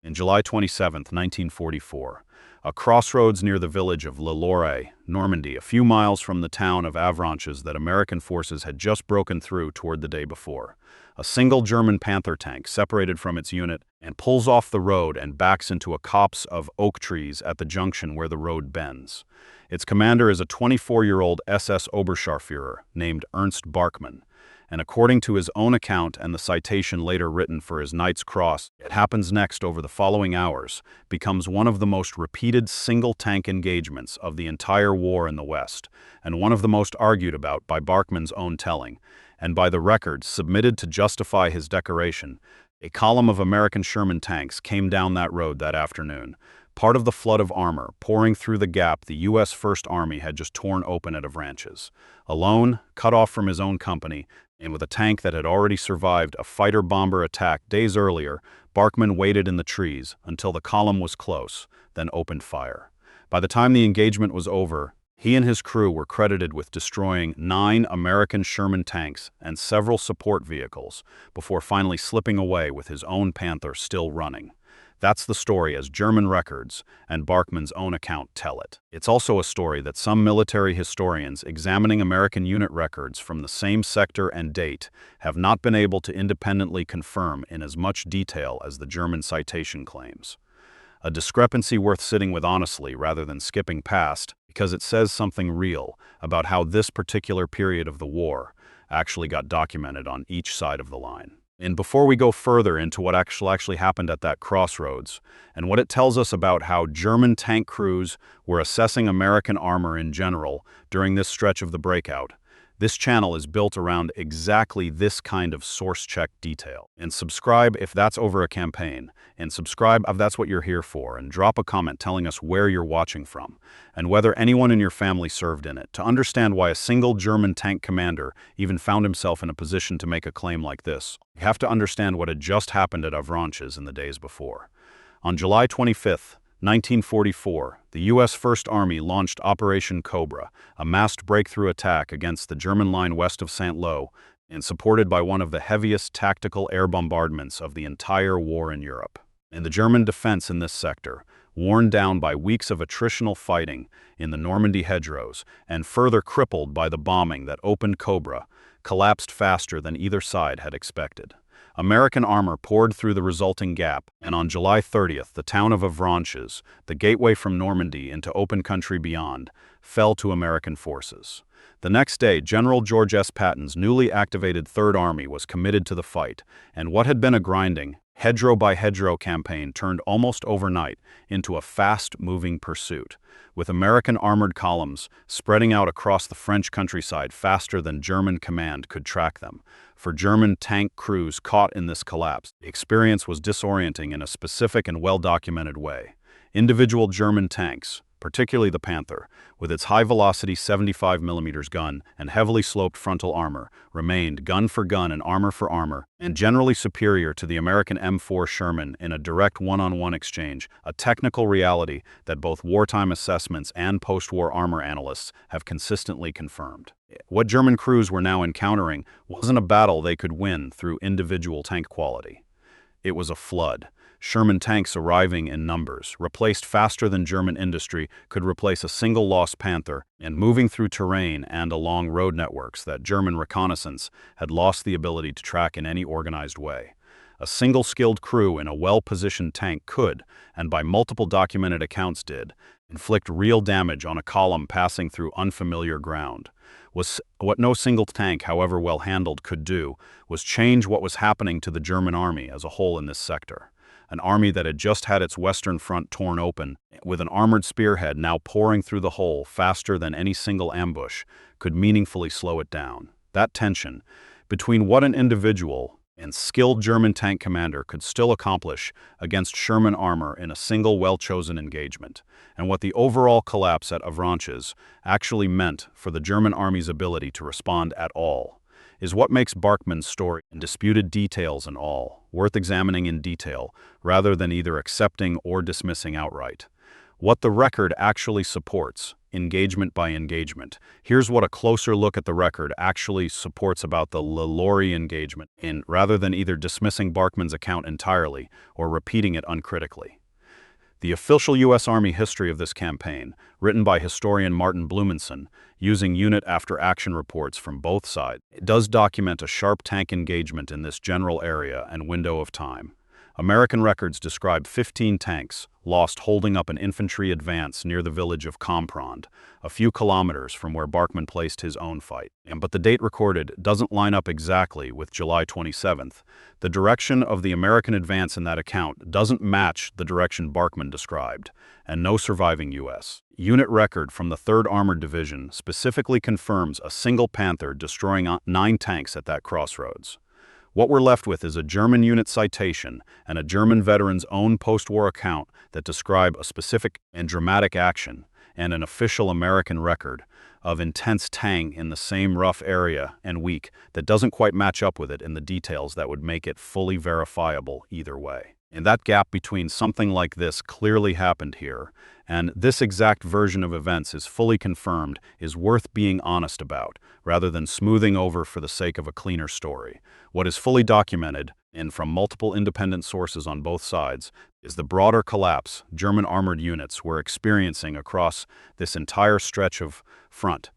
In July 27, 1944, a crossroads near the village of Le Loiret, Normandy, a few miles from the town of Avranches that American forces had just broken through toward the day before. A single German Panther tank separated from its unit and pulls off the road and backs into a copse of oak trees at the junction where the road bends. Its commander is a 24-year-old SS-Oberscharführer named Ernst Barkmann, and according to his own account and the citation later written for his Knight's Cross, it happens next over the following hours, becomes one of the most repeated single-tank engagements of the entire war in the West, and one of the most argued about by Barkmann's own telling, and by the records submitted to justify his decoration. A column of American Sherman tanks came down that road that afternoon, part of the flood of armor pouring through the gap the U.S. First Army had just torn open at Avranches. Alone, cut off from his own company, and with a tank that had already survived a fighter-bomber attack days earlier, Barkmann waited in the trees until the column was close, then opened fire. By the time the engagement was over, he and his crew were credited with destroying 9 American Sherman tanks and several support vehicles, before finally slipping away with his own Panther still running. That's the story as German records and Barkmann's own account tell it. It's also a story that some military historians examining American unit records from the same sector and date have not been able to independently confirm in as much detail as the German citation claims. A discrepancy worth sitting with honestly rather than skipping past, because it says something real about how this particular period of the war actually got documented on each side of the line. And before we go further into what actually happened at that crossroads, and what it tells us about how German tank crews were assessing American armor in general during this stretch of the breakout, this channel is built around exactly this kind of source-check detail. And subscribe if that's over a campaign, and subscribe if that's what you're here for, and drop a comment telling us where you're watching from, and whether anyone in your family served in it, to understand why a single German tank commander even found himself in a position to make a claim like this. You have to understand what had just happened at Avranches in the days before. On July 25th, 1944, the U.S. First Army launched Operation Cobra, a massed breakthrough attack against the German line west of Saint-Lô, and supported by one of the heaviest tactical air bombardments of the entire war in Europe. And the German defense in this sector, worn down by weeks of attritional fighting in the Normandy hedgerows, and further crippled by the bombing that opened Cobra, collapsed faster than either side had expected. American armor poured through the resulting gap, and on July 30th, the town of Avranches, the gateway from Normandy into open country beyond, fell to American forces. The next day, General George S. Patton's newly activated Third Army was committed to the fight, and what had been a grinding, hedgerow-by-hedgerow campaign turned almost overnight into a fast-moving pursuit, with American armored columns spreading out across the French countryside faster than German command could track them. For German tank crews caught in this collapse, the experience was disorienting in a specific and well-documented way. Individual German tanks, particularly the Panther, with its high-velocity 75mm gun and heavily sloped frontal armor, remained gun for gun and armor for armor, and generally superior to the American M4 Sherman in a direct one-on-one exchange, a technical reality that both wartime assessments and post-war armor analysts have consistently confirmed. What German crews were now encountering wasn't a battle they could win through individual tank quality. It was a flood. Sherman tanks arriving in numbers, replaced faster than German industry could replace a single lost Panther, and moving through terrain and along road networks that German reconnaissance had lost the ability to track in any organized way. A single skilled crew in a well-positioned tank could, and by multiple documented accounts did, inflict real damage on a column passing through unfamiliar ground. What no single tank, however well handled, could do was change what was happening to the German army as a whole in this sector. An army that had just had its western front torn open, with an armored spearhead now pouring through the hole faster than any single ambush, could meaningfully slow it down. That tension between what an individual and skilled German tank commander could still accomplish against Sherman armor in a single well-chosen engagement, and what the overall collapse at Avranches actually meant for the German army's ability to respond at all, is what makes Barkmann's story, and disputed details and all, worth examining in detail, rather than either accepting or dismissing outright. What the record actually supports, engagement by engagement. Here's what a closer look at the record actually supports about the Lillory engagement, rather than either dismissing Barkmann's account entirely or repeating it uncritically. The official U.S. Army history of this campaign, written by historian Martin Blumenson, using unit after action reports from both sides, does document a sharp tank engagement in this general area and window of time. American records describe 15 tanks lost holding up an infantry advance near the village of Comprond, a few kilometers from where Barkmann placed his own fight. But the date recorded doesn't line up exactly with July 27th. The direction of the American advance in that account doesn't match the direction Barkmann described, and no surviving U.S. unit record from the 3rd Armored Division specifically confirms a single Panther destroying 9 tanks at that crossroads. What we're left with is a German unit citation and a German veteran's own post-war account that describe a specific and dramatic action, and an official American record of intense tang in the same rough area and week that doesn't quite match up with it in the details that would make it fully verifiable either way. And that gap between something like this clearly happened here, and this exact version of events is fully confirmed, is worth being honest about, rather than smoothing over for the sake of a cleaner story. What is fully documented, and from multiple independent sources on both sides, is the broader collapse German armored units were experiencing across this entire stretch of front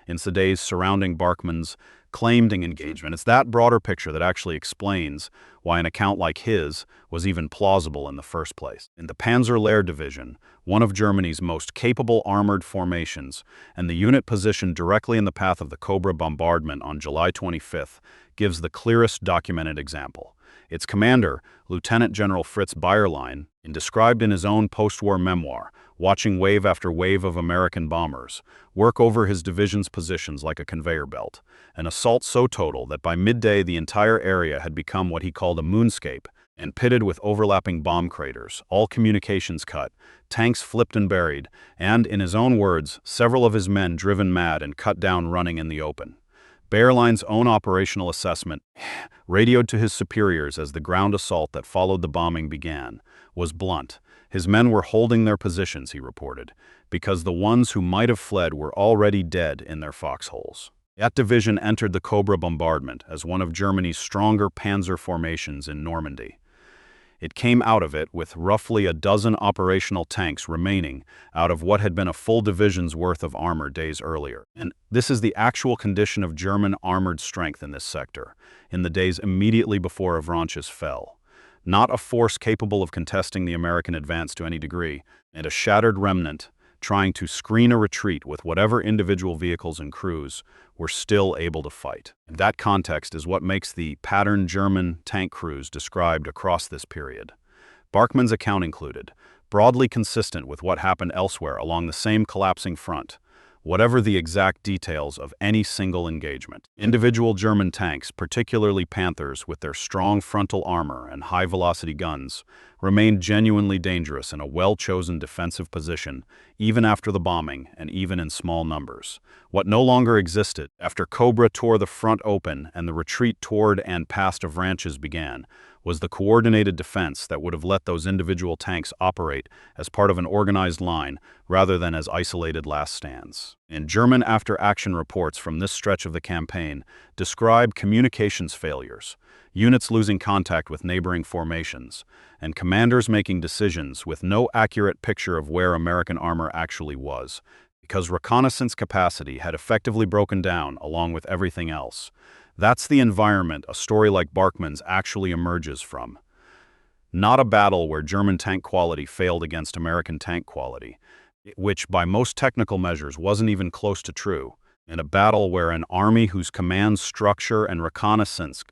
in the days surrounding Barkmann's claimed engagement. It's that broader picture that actually explains why an account like his was even plausible in the first place. In the Panzer Division, one of Germany's most capable armored formations, and the unit positioned directly in the path of the Cobra bombardment on July 25th, gives the clearest documented example. Its commander, Lieutenant General Fritz Bayerlein, described in his own post-war memoir, watching wave after wave of American bombers work over his division's positions like a conveyor belt, an assault so total that by midday the entire area had become what he called a moonscape, and pitted with overlapping bomb craters, all communications cut, tanks flipped and buried, and, in his own words, several of his men driven mad and cut down running in the open. Bayerlein's own operational assessment, radioed to his superiors as the ground assault that followed the bombing began, was blunt. His men were holding their positions, he reported, because the ones who might have fled were already dead in their foxholes. That division entered the Cobra bombardment as one of Germany's stronger panzer formations in Normandy. It came out of it with roughly a dozen operational tanks remaining out of what had been a full division's worth of armor days earlier. And this is the actual condition of German armored strength in this sector, in the days immediately before Avranches fell. Not a force capable of contesting the American advance to any degree, and a shattered remnant trying to screen a retreat with whatever individual vehicles and crews were still able to fight. And that context is what makes the patterned German tank crews described across this period. Barkmann's account included, broadly consistent with what happened elsewhere along the same collapsing front, whatever the exact details of any single engagement. Individual German tanks, particularly Panthers with their strong frontal armor and high-velocity guns, remained genuinely dangerous in a well-chosen defensive position, even after the bombing and even in small numbers. What no longer existed after Cobra tore the front open and the retreat toward and past Avranches began was the coordinated defense that would have let those individual tanks operate as part of an organized line rather than as isolated last stands. And German after-action reports from this stretch of the campaign describe communications failures, units losing contact with neighboring formations, and commanders making decisions with no accurate picture of where American armor actually was, because reconnaissance capacity had effectively broken down along with everything else. That's the environment a story like Barkmann's actually emerges from. Not a battle where German tank quality failed against American tank quality, which by most technical measures wasn't even close to true, and a battle where an army whose command structure and reconnaissance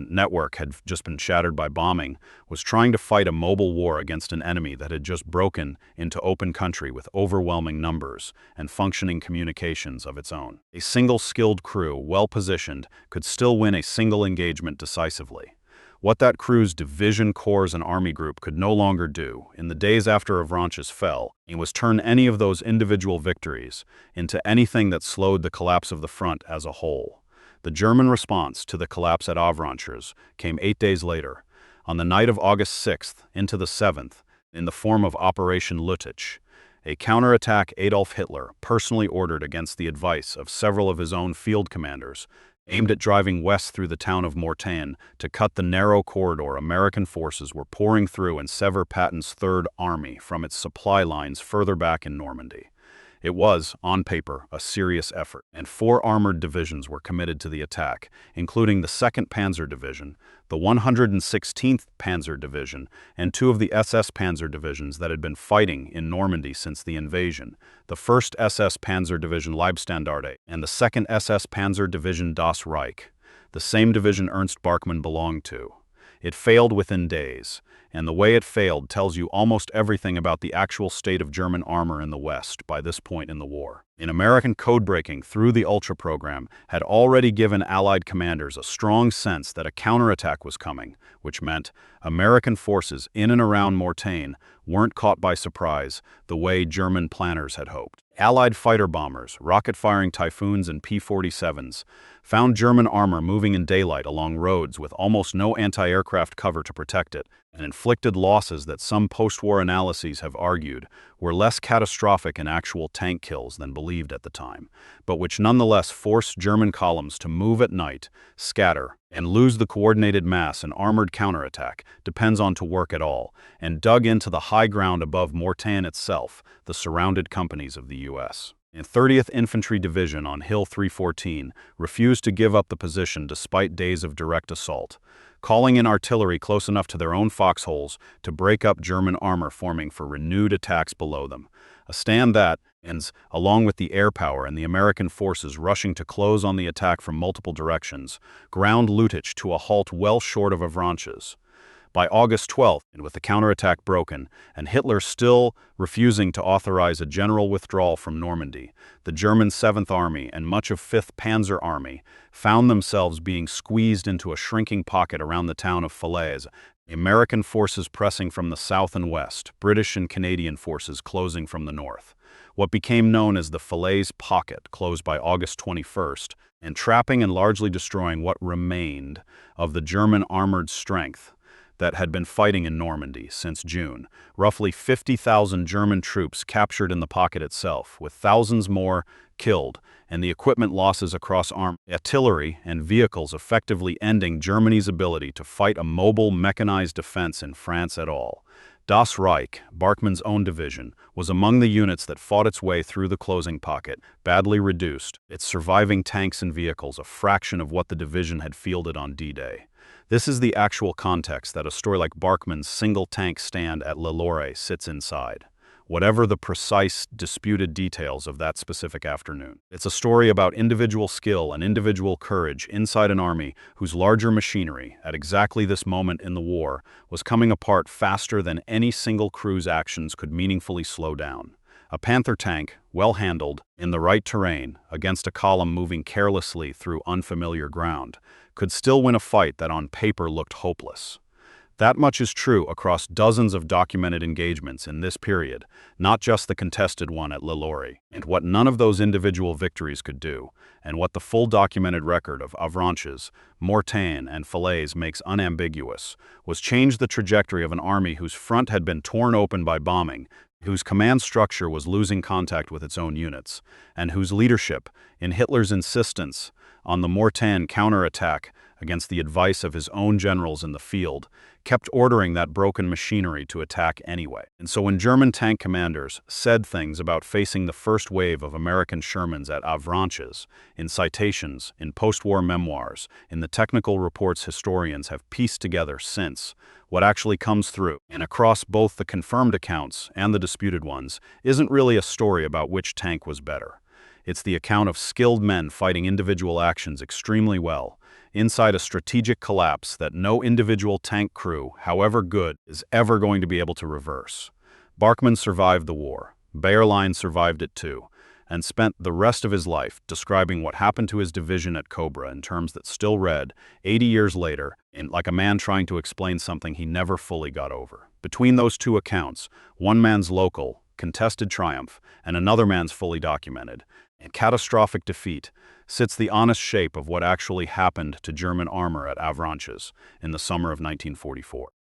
network had just been shattered by bombing was trying to fight a mobile war against an enemy that had just broken into open country with overwhelming numbers and functioning communications of its own. A single skilled crew, well positioned, could still win a single engagement decisively. What that crew's division, corps, and army group could no longer do in the days after Avranches fell was turn any of those individual victories into anything that slowed the collapse of the front as a whole. The German response to the collapse at Avranches came 8 days later, on the night of August 6th into the 7th, in the form of Operation Lüttich, a counterattack Adolf Hitler personally ordered against the advice of several of his own field commanders, aimed at driving west through the town of Mortain to cut the narrow corridor American forces were pouring through and sever Patton's Third Army from its supply lines further back in Normandy. It was, on paper, a serious effort, and 4 armored divisions were committed to the attack, including the 2nd Panzer Division, the 116th Panzer Division, and 2 of the SS Panzer divisions that had been fighting in Normandy since the invasion, the 1st SS Panzer Division Leibstandarte and the 2nd SS Panzer Division Das Reich, the same division Ernst Barkmann belonged to. It failed within days, and the way it failed tells you almost everything about the actual state of German armor in the West by this point in the war. American code-breaking through the Ultra program had already given Allied commanders a strong sense that a counterattack was coming, which meant American forces in and around Mortain weren't caught by surprise the way German planners had hoped. Allied fighter bombers, rocket-firing Typhoons and P-47s found German armor moving in daylight along roads with almost no anti-aircraft cover to protect it, and inflicted losses that some post-war analyses have argued were less catastrophic in actual tank kills than believed at the time, but which nonetheless forced German columns to move at night, scatter, and lose the coordinated mass an armored counterattack depends on to work at all, and dug into the high ground above Mortain itself, the surrounded companies of the U.S. The 30th Infantry Division on Hill 314 refused to give up the position despite days of direct assault, calling in artillery close enough to their own foxholes to break up German armor forming for renewed attacks below them. A stand that ends, along with the air power and the American forces rushing to close on the attack from multiple directions, ground Lüttich to a halt well short of Avranches. By August 12th, and with the counterattack broken, and Hitler still refusing to authorize a general withdrawal from Normandy, the German 7th Army and much of 5th Panzer Army found themselves being squeezed into a shrinking pocket around the town of Falaise, American forces pressing from the south and west, British and Canadian forces closing from the north. What became known as the Falaise Pocket closed by August 21st, and trapping and largely destroying what remained of the German armored strength that had been fighting in Normandy since June. Roughly 50,000 German troops captured in the pocket itself, with thousands more killed, and the equipment losses across artillery and vehicles effectively ending Germany's ability to fight a mobile mechanized defense in France at all. Das Reich, Barkmann's own division, was among the units that fought its way through the closing pocket, badly reduced, its surviving tanks and vehicles a fraction of what the division had fielded on D-Day. This is the actual context that a story like Barkmann's single-tank stand at Le Loiret sits inside, whatever the precise, disputed details of that specific afternoon. It's a story about individual skill and individual courage inside an army whose larger machinery, at exactly this moment in the war, was coming apart faster than any single crew's actions could meaningfully slow down. A Panther tank, well handled, in the right terrain, against a column moving carelessly through unfamiliar ground, could still win a fight that on paper looked hopeless. That much is true across dozens of documented engagements in this period, not just the contested one at Le Loiret. And what none of those individual victories could do, and what the full documented record of Avranches, Mortain, and Falaise makes unambiguous, was change the trajectory of an army whose front had been torn open by bombing, whose command structure was losing contact with its own units, and whose leadership, in Hitler's insistence on the Mortain counterattack against the advice of his own generals in the field, kept ordering that broken machinery to attack anyway. And so when German tank commanders said things about facing the first wave of American Shermans at Avranches, in citations, in post-war memoirs, in the technical reports historians have pieced together since, what actually comes through, and across both the confirmed accounts and the disputed ones, isn't really a story about which tank was better. It's the account of skilled men fighting individual actions extremely well, inside a strategic collapse that no individual tank crew, however good, is ever going to be able to reverse. Barkmann survived the war. Bayerlein survived it too, and spent the rest of his life describing what happened to his division at Cobra in terms that still read, 80 years later, like a man trying to explain something he never fully got over. Between those two accounts, one man's local, contested triumph, and another man's fully documented, and catastrophic defeat, sits the honest shape of what actually happened to German armor at Avranches in the summer of 1944.